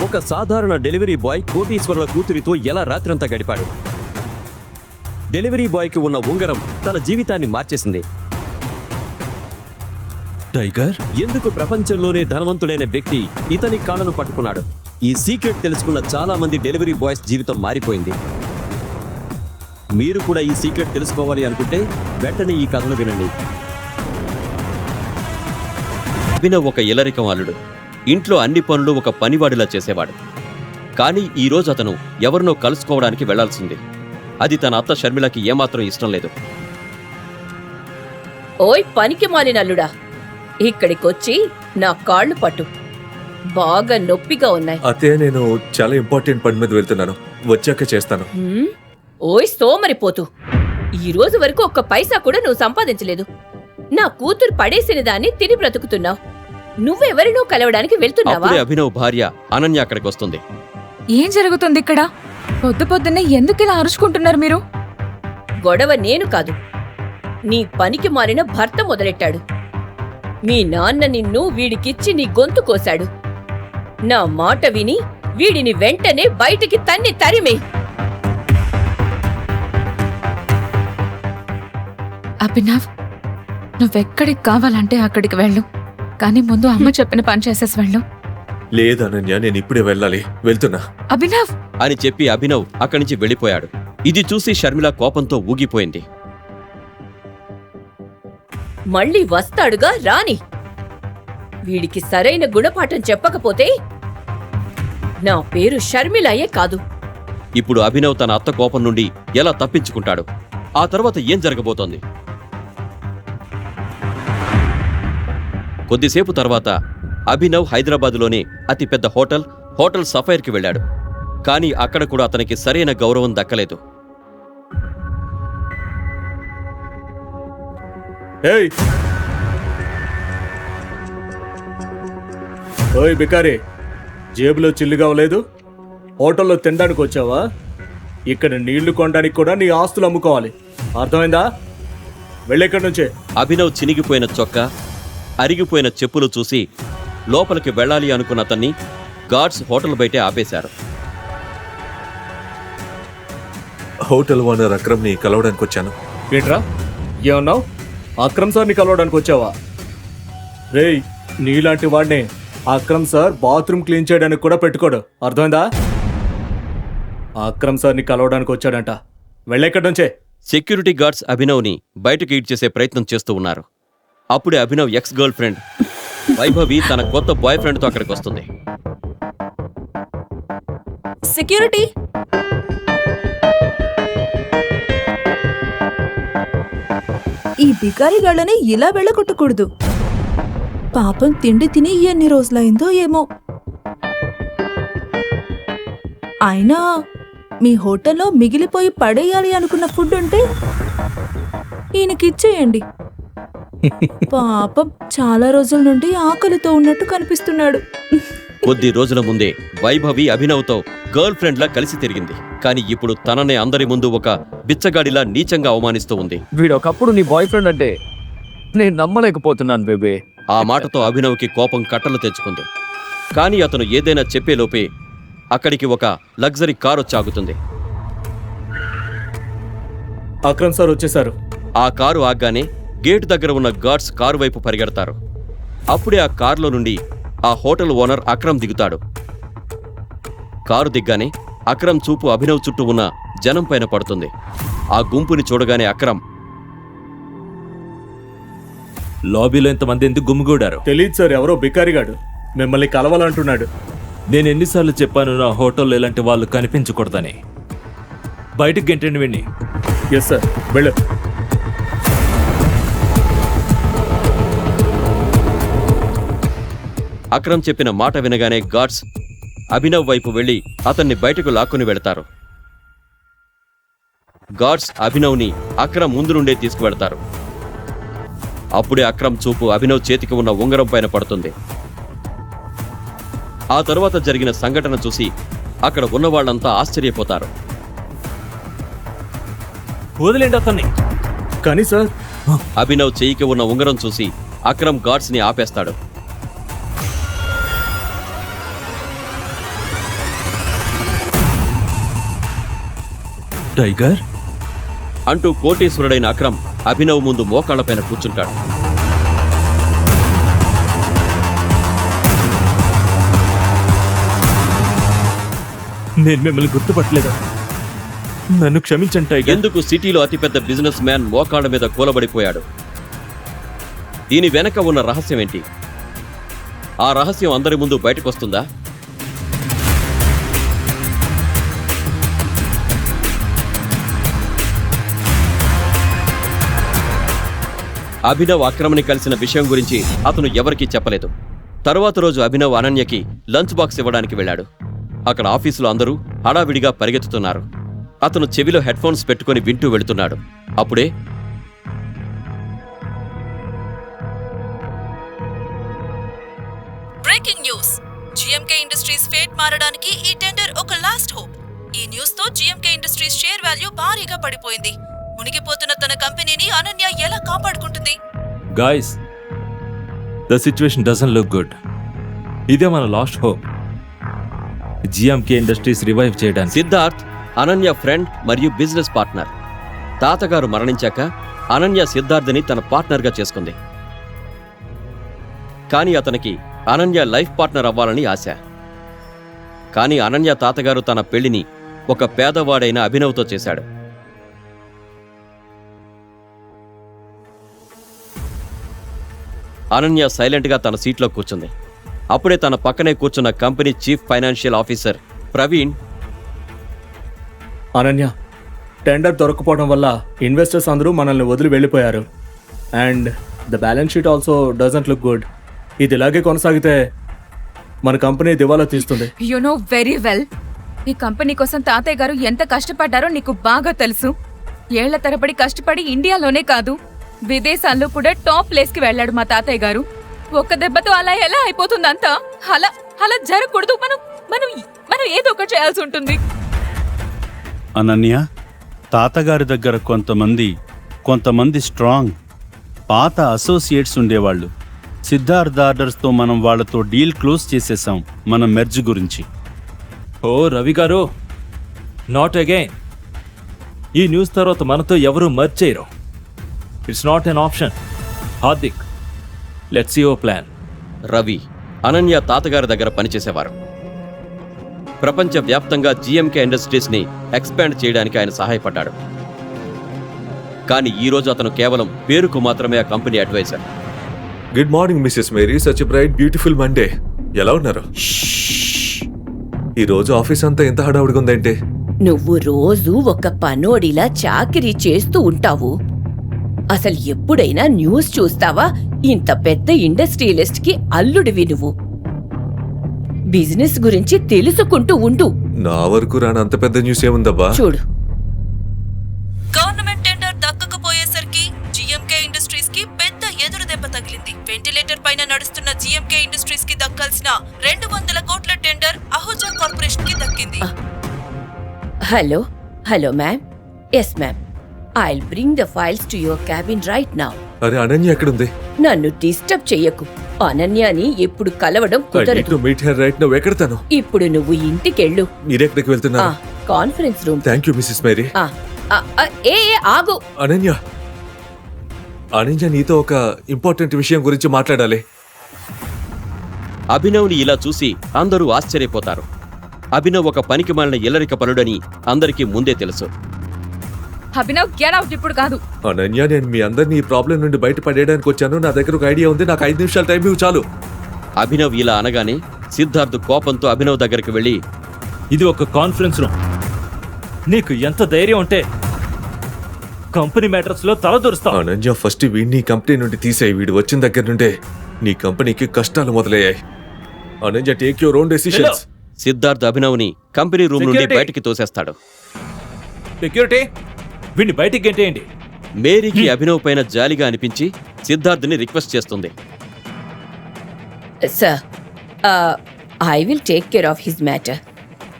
ఒక సాధారణ delivery boy కోటీశ్వరుల కూతురితో ఎలా రాత్రంతా గడిపాడు. డెలివరీ బాయ్కి ఉన్న ఉంగరం తన జీవితాన్ని మార్చేసింది. టైగర్ ఎందుకు ప్రపంచంలోనే ధనవంతుడైన వ్యక్తి ఇతని కాళ్ళను పట్టుకున్నాడు? ఈ సీక్రెట్ తెలుసుకున్న చాలా మంది డెలివరీ బాయ్స్ జీవితం మారిపోయింది. మీరు కూడా ఈ సీక్రెట్ తెలుసుకోవాలి అనుకుంటే వెంటనే ఈ కథను వినండి. అభినవ్ ఒక ఇల్లరికం అల్లుడు. ఇంట్లో అన్ని పనులు ఒక పనివాడిలా చేసేవాడు. కానీ ఈరోజు అతను ఎవరినో కలుసుకోవడానికి వెళ్లాల్సింది. అది తన అత్త షర్మిలకి ఏమాత్రం ఇష్టం లేదు. ఓయ్ పనికి మాలినల్లుడా, ఇక్కడికొచ్చి నా కాళ్ళు పట్టు, బాగా నొప్పిగా ఉన్నాయి. అతే నేను చాలా ఇంపార్టెంట్ పని మీద వెళ్తున్నాను, వచ్చాక చేస్తాను. ఓయ్ సోమరిపోతూ, ఈ రోజు వరకు ఒక్క పైసా కూడా నువ్వు సంపాదించలేదు. నా కూతురు పడేసిన దాన్ని తిని బ్రతుకుతున్నావు. నువ్వెవరినో కలవడానికి వెళ్తున్నావా? అప్పుడే అభినవ్ భార్య అనన్య అక్కడికి వస్తుంది. ఏం జరుగుతుంది ఇక్కడ? పొద్దు పొద్దున్నే ఎందుకు ఇలా అరుచుకుంటున్నారు మీరు? గొడవ నేను కాదు, నీ పనికి మాలిన భర్త మొదలెట్టాడు. మీ నాన్న నిన్ను వీడికిచ్చి నీ గొంతు కోశాడు. నా మాట విని వీడిని వెంటనే బయటికి తన్ని తరిమే. అభినవ్, నువ్వెక్కడికి కావాలంటే అక్కడికి వెళ్ళు, కానీ ముందు అమ్మ చెప్పిన పని చేసేసి వెళ్ళు. లేదనన్య, నేను ఇప్పుడే వెళ్ళాలి, వెళ్తున్నా. అభినవ్ అని చెప్పి అభినవ్ అక్కడి నుంచి వెళ్ళిపోయాడు. ఇది చూసి షర్మిల కోపంతో ఊగిపోయింది. మళ్ళీ వస్తాడుగా, రాని. వీడికి సరైన గుణపాఠం చెప్పకపోతే నా పేరు షర్మిలయే కాదు. ఇప్పుడు అభినవ్ తన అత్త కోపం నుండి ఎలా తప్పించుకుంటాడు? ఆ తర్వాత ఏం జరగబోతోంది? కొద్దిసేపు తర్వాత అభినవ్ హైదరాబాదులోని అతిపెద్ద హోటల్ సఫైర్కి వెళ్ళాడు. కానీ అక్కడ కూడా అతనికి సరైన గౌరవం దక్కలేదు. ఓయ్ బికారి, జేబులో చిల్లుగా లేదు, హోటల్లో తినడానికి వచ్చావా? ఇక్కడ నీళ్లు కొనడానికి కూడా నీ ఆస్తులు అమ్ముకోవాలి, అర్థమైందా? వెళ్ళెక్కడి నుంచే. అభినవ్ చినిగిపోయిన చొక్కా, అరిగిపోయిన చెప్పులు చూసి లోపలికి వెళ్ళాలి అనుకున్న అతన్ని గార్డ్స్ హోటల్ బయటే ఆపేశారు. హోటల్ ఓనర్ అక్రమ్ని కలవడానికి వచ్చాను. ఏంట్రా ఏమన్నావు? అక్రమ్ సార్ని కలవడానికి వచ్చావా? రేయ్, నీలాంటి వాడిని అక్రమ్ సార్ బాత్రూమ్ క్లీన్ చేయడానికి కూడా పెట్టుకోడు, అర్థమైందా? అక్రమ్ సార్ని కలవడానికి వచ్చాడంట, వెళ్ళెక్కడి నుంచే. సెక్యూరిటీ గార్డ్స్ అభినవ్ని బయటకు ఈడ్చేసే ప్రయత్నం చేస్తూ ఉన్నారు. అప్పుడే Abhinav ex girl friend Vaibhavi తన కొత్త బాయ్ ఫ్రెండ్తో అక్కడికి వస్తుంది. సెక్యూరిటీ, ఈ బికారి గాళ్ళని ఇలా వెళ్ళగొట్టకూడదు. పాపం తిండి తిని ఎన్ని రోజులైందో ఏమో. అయినా మీ హోటల్లో మిగిలిపోయి పడేయాలి అనుకున్న ఫుడ్ ఉంటే ఈయనకిచ్చేయండి. పాపం చాలా రోజుల నుండి ఆకలితో ఉన్నట్టు కనిపిస్తున్నాడు. కొద్ది రోజుల ముందే వైభవి అభినవ్తో గర్ల్ ఫ్రెండ్లా కలిసి తిరిగింది. కానీ ఇప్పుడు తననే అందరి ముందు ఒక బిచ్చగాడిలా నీచంగా అవమానిస్తూ ఉంది. వీడొకప్పుడు నీ బాయ్ ఫ్రెండ్ అంటే నేను నమ్మలేకపోతున్నాను బేబే. ఆ మాటతో అభినవ్కి కోపం కట్టలు తెచ్చుకుంది. కానీ అతను ఏదైనా చెప్పేలోపే అక్కడికి ఒక లగ్జరీ కారు వచ్చి ఆగుతుంది. అక్రమ్ సార్ వచ్చేశారు. ఆ కారు ఆగ్గానే గేటు దగ్గర ఉన్న గార్డ్స్ కారు వైపు పరిగెడతారు. అప్పుడే ఆ కారులో నుండి ఆ హోటల్ ఓనర్ అక్రమ్ దిగుతాడు. కారు దిగ్గానే అక్రమ్ చూపు అభినవ్ చుట్టూ ఉన్న జనం పైన పడుతుంది. ఆ గుంపుని చూడగానే అక్రమ్, లాబీలో ఎంతమంది ఎందుకు గుమ్మిగూడారు? తెలీదు సార్, ఎవరో బికారిగాడు మిమ్మల్ని కలవాలంటున్నాడు. నేను ఎన్నిసార్లు చెప్పాను నా హోటల్లో ఇలాంటి వాళ్ళు కనిపించకూడదని. బయటకు గెంటండి విని. ఎస్ సార్, వెళ్ళు. అక్రమ్ చెప్పిన మాట వినగానే గార్డ్స్ అభినవ్ వైపు వెళ్లి అతన్ని బయటకు లాక్కుని వెళతారు. గార్డ్స్ అభినవ్ని అక్రమ్ ముందు నుండే తీసుకువెళతారు. అప్పుడే అక్రమ్ చూపు అభినవ్ చేతికి ఉన్న ఉంగరం పైన పడుతుంది. ఆ తరువాత జరిగిన సంఘటన చూసి అక్కడ ఉన్న వాళ్ళంతా ఆశ్చర్యపోతారు. వదిలేండి అతన్ని. కానీ సార్, అభినవ్ చెయ్యికి ఉన్న ఉంగరం చూసి అక్రమ్ గార్డ్స్ ని ఆపేస్తాడు. టైగర్ అంటూ కోటీశ్వరుడైన అక్రమ్ అభినవ్ ముందు మోకాళ్లపైన కూర్చుంటాడు. నేను మిమ్మల్ని గుర్తుపట్టలేదా? నన్ను క్షమించండి టైగర్. ఎందుకు సిటీలో అతిపెద్ద బిజినెస్ మ్యాన్ మోకాళ్ల మీద కూలబడిపోయాడు? దీని వెనక ఉన్న రహస్యం ఏంటి? ఆ రహస్యం అందరి ముందు బయటకొస్తుందా? అభినవ్ అక్రమ్ని కలిసిన విషయం గురించి అతను ఎవరికీ చెప్పలేదు. తరువాత రోజు అభినవ్ అనన్యకి లంచ్ బాక్స్ ఇవ్వడానికి వెళ్ళాడు. అక్కడ ఆఫీసులో అందరూ హడావిడిగా పరిగెత్తుతున్నారు. అతను చెవిలో హెడ్ ఫోన్స్ పెట్టుకుని వింటూ వెళుతున్నాడు. అప్పుడే breaking news. GMK industries fate మారడానికి ఈ టెండర్ ఒక లాస్ట్ హోప్. ఈ న్యూస్ తో జిఎంకే ఇండస్ట్రీస్ షేర్ వాల్యూ భారీగా పడిపోయింది. మునిగిపోతున్న తన కంపెనీని అనన్య ఎలా కాపాడుకుంటుంది? Guys, the situation doesn't look good. ఇదే మన last hope. GMK industries revive చేయడానికి. సిద్ధార్థ్ అనన్య ఫ్రెండ్ మరియు బిజినెస్ పార్ట్నర్. తాతగారు మరణించాక అనన్య సిద్ధార్థ్ని తన పార్ట్నర్గా చేసుకుంది. కానీ అతనికి అనన్య లైఫ్ పార్ట్నర్ అవ్వాలని ఆశ. కానీ అనన్య తాతగారు తన పెళ్లిని ఒక పేదవాడైన అభినవ్తో చేశాడు. అనన్య సైలెంట్గా తన సీట్లో కూర్చుంది. అప్పుడే తన పక్కనే కూర్చున్న company chief financial officer Praveen, Ananya, tender దొరకపోవడం వల్ల ఇన్వెస్టర్స్ అందరూ మనల్ని వదిలి వెళ్ళిపోయారు. And the balance sheet also doesn't look good. ఇది ఇలాగే కొనసాగితే మన కంపెనీ దివాలా తీస్తుంది. యు నో వెరీ వెల్, ఈ కంపెనీ కోసం తాతయ్య గారు ఎంత కష్టపడ్డారో నీకు బాగా తెలుసు. ఏళ్ల తరబడి కష్టపడి ఇండియాలోనే కాదు, విదేశాల్లో కూడా టాప్ ప్లేస్ కి వెళ్ళాడు మా తాతయ్య గారు. ఒక్క దెబ్బతో అలా ఎలా అయిపోతుందంతా? అలా అలా జరగకూడదు. మనం మనం మనం ఏదో ఒకటి చేయాల్సి ఉంటుంది. అనన్య, తాతగారి దగ్గర కొంతమంది స్ట్రాంగ్ పాత అసోసియేట్స్ ఉండేవాళ్ళు. సిద్ధార్థ్ ఆర్డర్స్తో మనం వాళ్ళతో డీల్ క్లోజ్ చేసేసాం మన మెర్జ్ గురించి. ఓ రవి గారు, నాట్ అగైన్. ఈ న్యూస్ తర్వాత మనతో ఎవరు మర్జ్ చేయరు. It's not an option. Hardik, let's see your plan. Ravi Ananya తాతగారి దగ్గర పనిచేసేవారు. ప్రపంచవ్యాప్తంగా జిఎంకే ఇండస్ట్రీస్ని ఎక్స్పాండ్ చేయడానికి ఆయన సహాయపడ్డాడు. కానీ ఈరోజు అతను కేవలం పేరుకు మాత్రమే ఆ company adviser. Good morning Mrs Mary. Such bright beautiful Monday. ఎలా ఉన్నారు? ఈ రోజు ఆఫీస్ అంతా ఎంత హడావుడిగా ఉందంటే. నువ్వు రోజు ఒక పనోడిలా చాకిరీ చేస్తూ ఉంటావు. అసలు ఎప్పుడైనా న్యూస్ చూస్తావా? ఇంత పెద్ద ఇండస్ట్రియలిస్ట్ కి అల్లుడివి నువ్వు. బిజినెస్ గురించి తెలుసుకుంటూ ఉండు. నా వరకు రాని అంత పెద్ద న్యూస్ ఏముందబ్బా? చూడు, గవర్నమెంట్ టెండర్ దక్కకపోయేసరికి జిఎంకే ఇండస్ట్రీస్ కి పెద్ద ఎదురు దెబ్బ తగిలింది. వెంటిలేటర్ పైన నడుస్తున్న జిఎంకే ఇండస్ట్రీస్ కి దక్కాల్సిన 200 కోట్ల టెండర్ అహూజా కార్పొరేషన్ కి దక్కింది. Hello hello ma'am. Yes ma'am. I'll bring the files to your cabin right now. అరే అనన్య ఎక్కడుంది? నన్ను డిస్టర్బ్ చెయ్యకు. అనన్యాని ఎప్పుడు కలవడం కుదరదు. Meet her right now. ఎక్కడ తను? ఇప్పుడు నువ్వు ఇంటికెళ్ళు. మీరెక్కడికి వెళ్తున్నారు? Conference room. Thank you Mrs Mary. ఏ ఆగు. అనన్య, నీతో ఒక ఇంపార్టెంట్ విషయం గురించి మాట్లాడాలి. అభినవ్ని ఇలా చూసి అందరూ ఆశ్చర్యపోతారు. అభినవ్ ఒక పనికిమాలిన ఇల్లరిక పరుడని అందరికీ ముందే తెలుసు. అభినవ్, గెట్ అవుట్ ఇప్పుడు కాదు. అనన్య, నేను మీ అందరినీ ఈ ప్రాబ్లం నుండి బయటపడేయడానికి వచ్చాను. నా దగ్గర ఒక ఐడియా ఉంది. నాకు 5 నిమిషాల టైం ఇవ్వు చాలు. అభినవ్ ఇలా అనగానే సిద్ధార్థ్ కోపంతో అభినవ్ దగ్గరికి వెళ్ళి, ఇది ఒక కాన్ఫరెన్స్ రూమ్. నీకు ఎంత ధైర్యం ఉంటే కంపెనీ మ్యాటర్స్ లో తలదూరుస్తావు? అనన్య, ఫస్ట్ వీడిని కంపెనీ నుండి తీసేయి. వీడు వచ్చిన దగ్గర నుండే నీ కంపెనీకి కష్టాలు మొదలయ్యాయి. Ananya, take your own decisions. Siddharth అభినవ్ని కంపెనీ రూమ్ నుండి Security. బయటికి తోసేస్తాడు. సెక్యూరిటీ, వీడిని బయటికి గెంటేయండి. మేరీకి అభినవ్ పైన జాలిగా అనిపించి సిద్ధార్థ్ని రిక్వెస్ట్ చేస్తుంది. Sir, I will take care of his matter.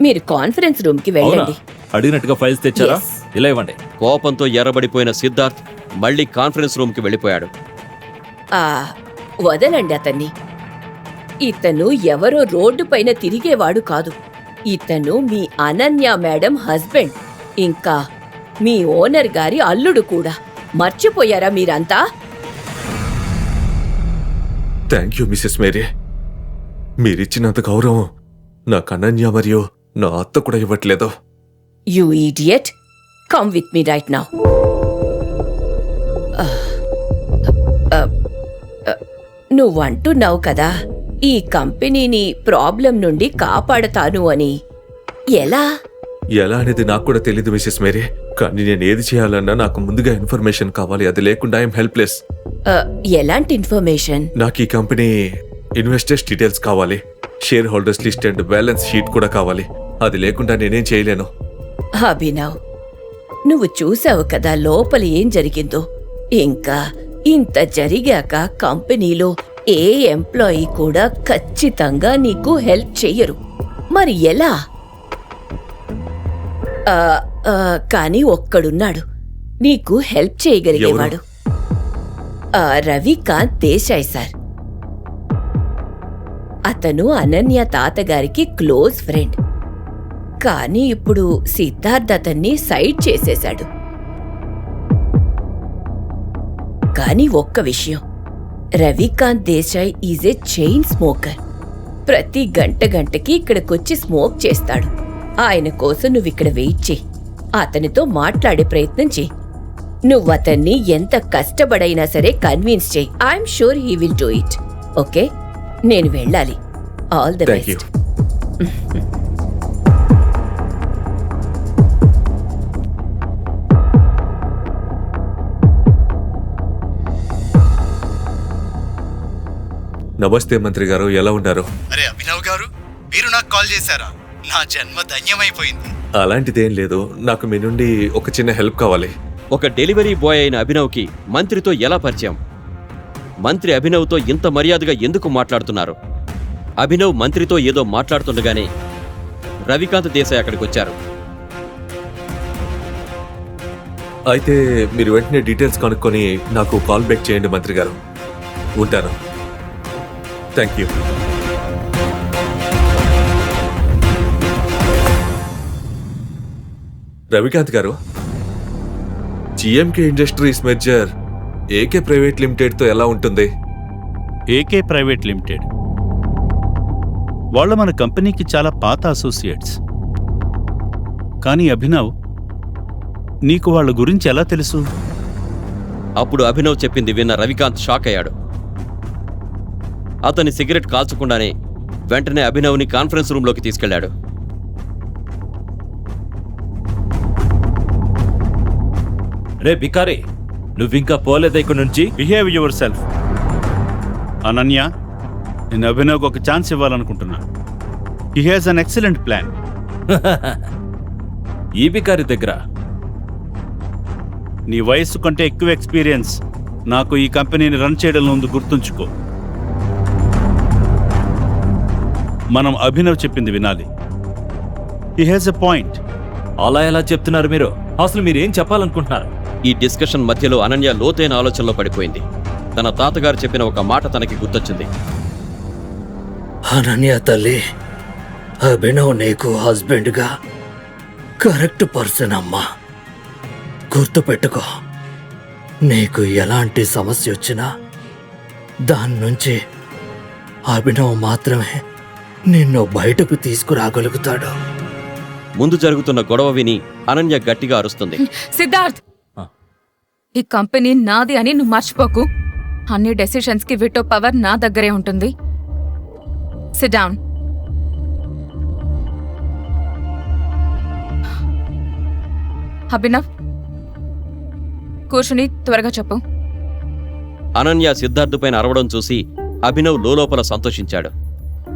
మీరు కాన్ఫరెన్స్ రూమ్ కి అవునా? వెళ్ళండి. అడిగినట్టుగా ఫైల్స్ తెచ్చారా? Yes. ఇలా ఇవ్వండి. కోపంతో ఎర్రబడిపోయిన సిద్ధార్థ్ మళ్ళీ కాన్ఫరెన్స్ రూమ్కి వెళ్ళిపోయాడు. వదలండి అతన్ని. ఇతను ఎవరో రోడ్డు పైన తిరిగేవాడు కాదు. ఇతను మీ అనన్య మేడం హస్బెండ్. ఇంకా మీ ఓనర్ గారి అల్లుడు కూడా. మర్చిపోయారా మీరంతా? Thank you Mrs Mary. మీరిచ్చినంత గౌరవం నాకు అనన్య మరియు నా అత్త కూడా ఇవ్వట్లేదు. You idiot, come with me right now. నువ్వంటున్నావు కదా ఈ కంపెనీని ప్రాబ్లం నుండి కాపాడతాను అని. ఎలా? ఎలా అనేది నాకు కూడా తెలీదు మిసెస్ మేరీ. కానీ నేను ఏది చేయాలన్నా నాకు ముందుగా ఇన్ఫర్మేషన్ కావాలి. అది లేకుండా ఐఎమ్ హెల్ప్లెస్. ఎలాంటి ఇన్ఫర్మేషన్? నాకు ఈ కంపెనీ ఇన్వెస్టర్స్ డీటెయిల్స్ కావాలి. Share holders list and balance sheet కూడా కావాలి. అది లేకుండా నేనేం చేయలేను. అభినవ్, నువ్వు చూసావు కదా లోపల ఏం జరిగిందో. ఇంకా ఇంత జరిగాక కంపెనీలో ఏ ఎంప్లాయీ కూడా ఖచ్చితంగా నీకు హెల్ప్ చెయ్యరు. మరి ఎలా? కానీ ఒక్కడున్నాడు నీకు హెల్ప్ చేయగలిగేవాడు. రవికాంత్ దేశాయ్ సార్. అతను అనన్య తాతగారికి క్లోజ్ ఫ్రెండ్. కానీ ఇప్పుడు సిద్ధార్థ్ అతన్ని సైడ్ చేసేశాడు. కానీ ఒక్క విషయం, Ravikant Desai is a chain smoker. ప్రతి గంటకి ఇక్కడికొచ్చి స్మోక్ చేస్తాడు. ఆయన కోసం నువ్విక్కడ వెయిట్ చెయ్యి. అతనితో మాట్లాడే ప్రయత్నం చెయ్యి. నువ్వతన్ని ఎంత కష్టపడైనా సరే కన్విన్స్ చెయ్యి. I'm sure he will do it. Okay, నేను వెళ్ళాలి. All the thank you. Best. నమస్తే మంత్రి గారు, ఎలా ఉన్నారు? అరే అభినవ్ గారు, మీరు నాకు కాల్ చేశారా? నా జన్మ ధన్యమైపోయింది. అలాంటిదేం లేదు. నాకు మీ నుండి ఒక చిన్న హెల్ప్ కావాలి. ఒక డెలివరీ బాయ్ అయిన అభినవ్కి మంత్రితో ఎలా పరిచయం? మంత్రి అభినవ్తో ఇంత మర్యాదగా ఎందుకు మాట్లాడుతున్నారు? అభినవ్ మంత్రితో ఏదో మాట్లాడుతుండగానే రవికాంత్ దేశాయ్ అక్కడికొచ్చారు. అయితే మీరు వెంటనే డీటెయిల్స్ కనుక్కొని నాకు కాల్ బ్యాక్ చేయండి మంత్రి గారు. ఉంటాను. Thank you. రవికాంత్ గారు, GMK industries merger AK private లిమిటెడ్తో ఎలా ఉంటుంది? ఏకే ప్రైవేట్ లిమిటెడ్ వాళ్ళు మన కంపెనీకి చాలా పాత అసోసియేట్స్. కానీ అభినవ్, నీకు వాళ్ళ గురించి ఎలా తెలుసు? అప్పుడు అభినవ్ చెప్పింది విన్న రవికాంత్ షాక్ అయ్యాడు. అతని సిగరెట్ కాల్చకుండానే వెంటనే అభినవ్ని కాన్ఫరెన్స్ రూంలోకి తీసుకెళ్లాడు. రే బికారి, నువ్వింకా పోలేదు ఇక్కడి నుంచి. Behave your self. అనన్య, నేను అభినవ్కి ఒక ఛాన్స్ ఇవ్వాలనుకుంటున్నా. He has an excellent plan. ఈ బికారి దగ్గర నీ వయస్సు కంటే ఎక్కువ ఎక్స్పీరియన్స్ నాకు ఈ కంపెనీని రన్ చేయడంలో ఉంది, గుర్తుంచుకో. మనం అభినవ్ చెప్పింది వినాలి. He has a point. అలా ఎలా చెప్తున్నారు మీరు? అసలు మీరేం చెప్పాలనుకుంటున్నారు? ఈ డిస్కషన్ మధ్యలో అనన్య లోతైన ఆలోచనలో పడిపోయింది. తన తాతగారు చెప్పిన ఒక మాట తనకి గుర్తొచ్చింది. అనన్య తల్లి, అభినవ్ నీకు హస్బెండ్గా కరెక్ట్ పర్సన్ అమ్మా. గుర్తుపెట్టుకో, నీకు ఎలాంటి సమస్య వచ్చినా దాని నుంచి అభినవ్ మాత్రమే నిన్ను బయటకు తీసుకురాగలుగుతాడు. ముందు జరుగుతున్న గొడవ విని అనన్య గట్టిగా అరుస్తుంది. సిద్ధార్థ్, ఈ కంపెనీ నాది అని నువ్వు మర్చిపోకు. అన్ని డెసిషన్స్ కి విటో పవర్ నా దగ్గరే ఉంటుంది. SIT down. అభినవ్, కూర్చుని త్వరగా చెప్పు. అనన్య సిద్ధార్థ్ పైన అరవడం చూసి అభినవ్ లోపల సంతోషించాడు.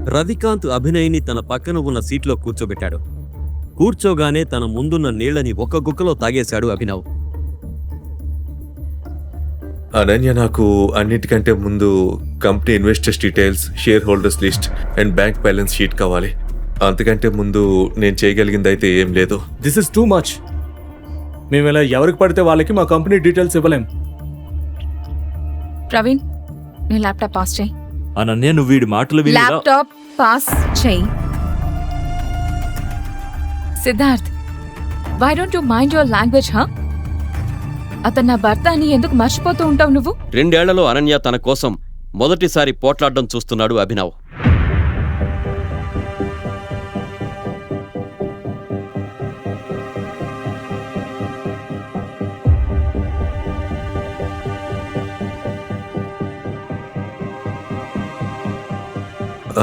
రవికాంత్ అభినయ్ని తన పక్కన ఉన్న సీట్లో కూర్చోబెట్టాడు. కూర్చోగానే తన ముందున్న నీళ్లని ఒక గుక్కలో తాగేశాడు అభినవ్. అనన్య, నాకు అన్నిటికంటే ముందు company investors details, share holders list and bank balance sheet కావాలి. అంతకంటే ముందు నేను చేయగలిగింది అయితే ఏం లేదు. This is too much. మేము ఇలా ఎవరికి పడితే వాళ్ళకి మా కంపెనీ డీటెయిల్స్ ఇవ్వలేం. ప్రవీణ్, నీ ల్యాప్టాప్ పాస్ చేయి. అనన్య, నువ్వు వీడి మాటలు విని ఇలా- ల్యాప్టాప్ పాస్ చేయి. Siddharth, why don't you mind your language అతను నా భర్త అని ఎందుకు మర్చిపోతూ ఉంటావు నువ్వు? 2 ఏళ్లలో అనన్య తన కోసం మొదటిసారి పోట్లాడడం చూస్తున్నాడు అభినవ్.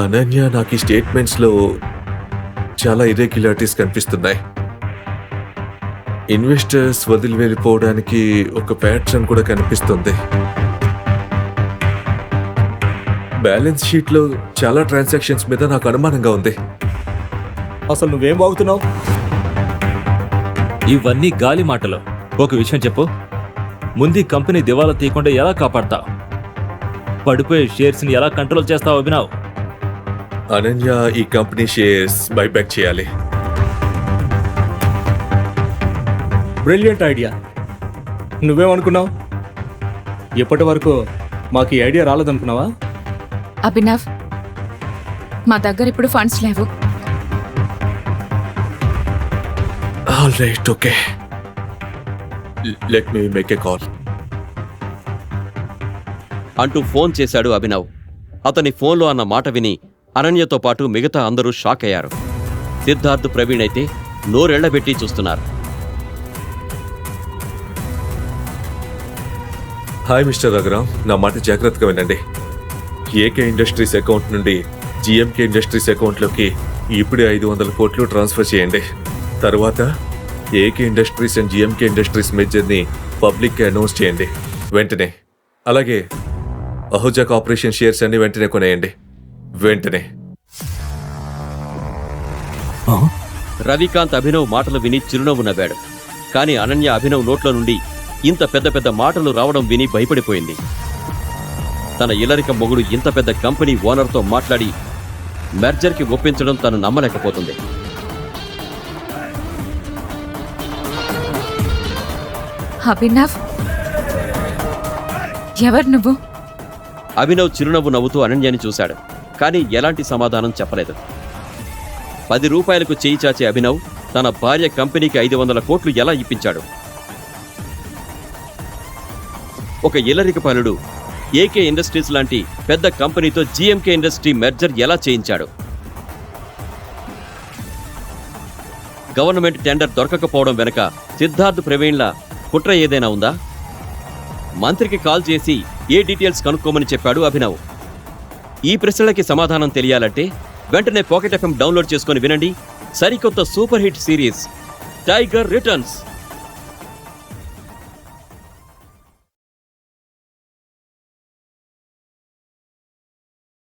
అనన్య నాకు ఈ స్టేట్మెంట్స్లో చాలా ఇర్రెగ్యులారిటీస్ కనిపిస్తున్నాయి. ఇన్వెస్టర్స్ వదిలి వెళ్ళిపోవడానికి ఒక ప్యాటర్న్ కూడా కనిపిస్తుంది. బ్యాలెన్స్ షీట్లో చాలా ట్రాన్సాక్షన్స్ మీద నాకు అనుమానంగా ఉంది. అసలు నువ్వేం బాగుతున్నావు? ఇవన్నీ గాలి మాటలు. ఒక విషయం చెప్పు, ముందు కంపెనీ దివాలా తీయకుండా ఎలా కాపాడతావు? పడిపోయే షేర్స్ని ఎలా కంట్రోల్ చేస్తావు అభినవ్? అనన్య ఈ కంపెనీ షేర్స్ బైబ్యాక్ చేయాలి. Brilliant idea. నువ్వేమనుకున్నావు? ఇప్పటి వరకు మాకు ఈ ఐడియా రాలేదనుకున్నావా? అభినవ్, మా దగ్గర ఇప్పుడు ఫండ్స్ లేవు. All right, okay, let me make a call అంటూ ఫోన్ చేశాడు అభినవ్. అతని ఫోన్లో అన్న మాట విని అనన్యతో పాటు మిగతా అందరూ షాక్ అయ్యారు. సిద్ధార్థ్, ప్రవీణ్ అయితే నోరెళ్లబెట్టి చూస్తున్నారు. హాయ్ మిస్టర్ రఘురామ్, నా మాట జాగ్రత్తగా వినండి. ఏకే ఇండస్ట్రీస్ అకౌంట్ నుండి జిఎంకే ఇండస్ట్రీస్ అకౌంట్లోకి ఇప్పుడే 500 కోట్లు ట్రాన్స్ఫర్ చేయండి. తర్వాత AK industries and GMK industries మెర్జర్ని పబ్లిక్గా అనౌన్స్ చేయండి వెంటనే. అలాగే అహుజా కార్పొరేషన్ షేర్స్ అన్ని వెంటనే కొనేయండి, వెంటనే. రవికాంత్ అభినవ్ మాటలు విని చిరునవ్వు నవ్వాడు. కానీ అనన్య అభినవ్ నోట్లో నుండి ఇంత పెద్ద పెద్ద మాటలు రావడం విని భయపడిపోయింది. తన ఇల్లరిక మొగుడు ఇంత పెద్ద కంపెనీ ఓనర్తో మాట్లాడి మెర్జర్కి ఒప్పించడం తను నమ్మలేకపోతుంది. అభినవ్, ఎవరు నువ్వు? అభినవ్ చిరునవ్వు నవ్వుతూ అనన్యని చూశాడు. కానీ ఎలాంటి సమాధానం చెప్పలేదు. 10 రూపాయలకు చేయి చాచే అభినవ్ తన భార్య కంపెనీకి 500 కోట్లు ఎలా ఇప్పించాడు? ఒక ఇల్లరిక పనుడు ఏకే ఇండస్ట్రీస్ లాంటి పెద్ద కంపెనీతో జిఎంకే ఇండస్ట్రీ మెర్జర్ ఎలా చేయించాడు? గవర్నమెంట్ టెండర్ దొరకకపోవడం వెనక సిద్ధార్థ్, ప్రవీణ్ల కుట్ర ఏదైనా ఉందా? మంత్రికి కాల్ చేసి ఏ డీటెయిల్స్ కనుక్కోమని చెప్పాడు అభినవ్. ఈ ప్రశ్నలకి సమాధానం తెలియాలంటే వెంటనే పాకెట్ ఎఫ్ఎం డౌన్లోడ్ చేసుకొని వినండి సరికొత్త super hit series tiger returns.